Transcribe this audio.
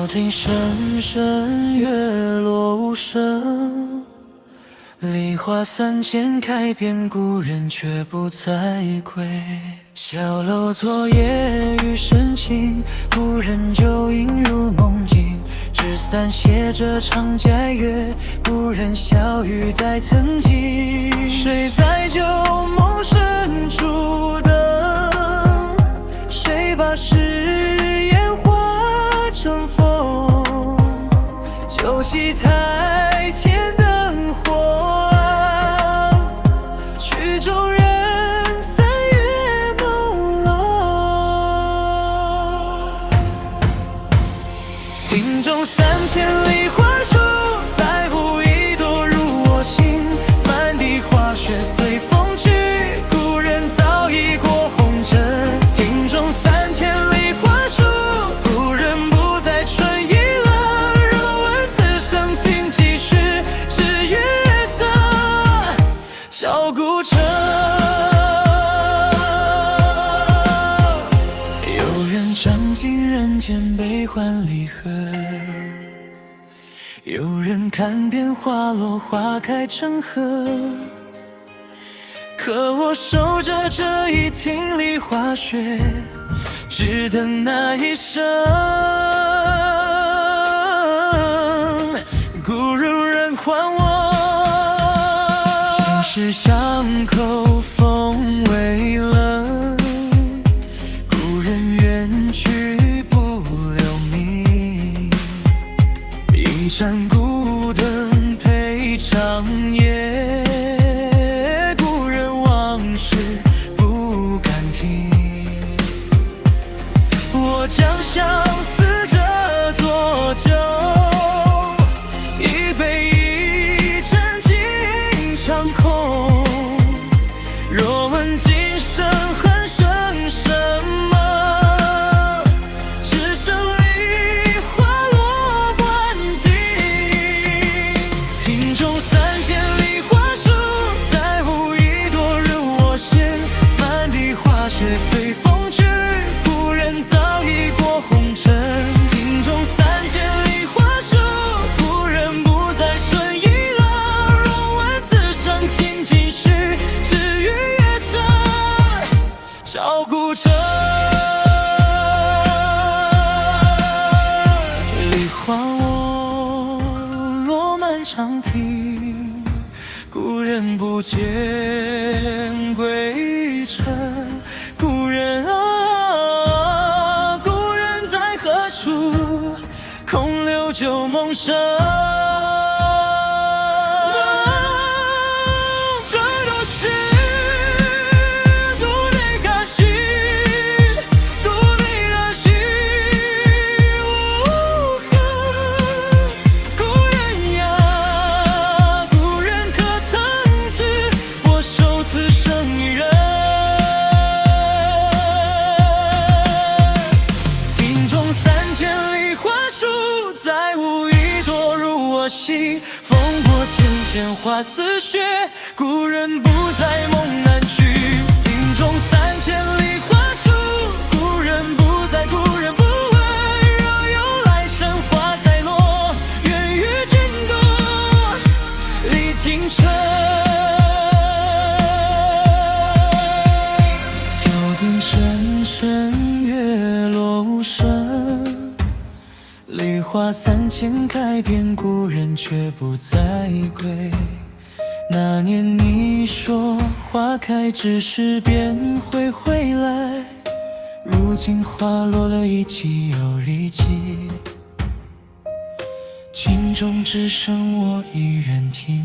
小亭深深月落无声，梨花3000开遍，故人却不再归。小楼昨夜雨深情，故人旧影入梦境。纸伞写着长斋月，故人笑语在曾经。谁在旧梦深处等？谁把誓言化成风？旧戏台前灯火暗，曲中人三月朦胧。庭中3000梨花树，再无一朵入我心。满地花雪随风去，故人早已过红尘。庭中3000梨花树，故人不在春意了。若问此生情几许，只月色照孤城。有人尝尽人间悲欢离合，有人看遍花落花开成河。可我守着这一庭梨花雪，只等那一生。故人人唤我，心事巷口风微冷。故人远去不留名，一盏孤灯陪长夜。故人往事不敢听，我将相思这座酒，一杯一盏尽长空。若问今生恨生什么，只剩梨花落冠顶。庭中3000梨花树，再无一朵入我心。满地花雪随风去，故人早已过红尘。庭中3000梨花树，故人不在春意了。若问此生情几许，只余月色照孤城。梨花落满长亭，故人不见归程。故人啊，故人在何处？空留旧梦声。心风过千花似雪，故人不在梦难去。庭中3000梨花树，故人不在，故人不问。若有来生花再落，愿与君共历青春。脚底深深月落无声，梨花3000开遍，故人却不再归。那年你说花开之时便会回来，如今花落了一季又一季，镜中只剩我一人听。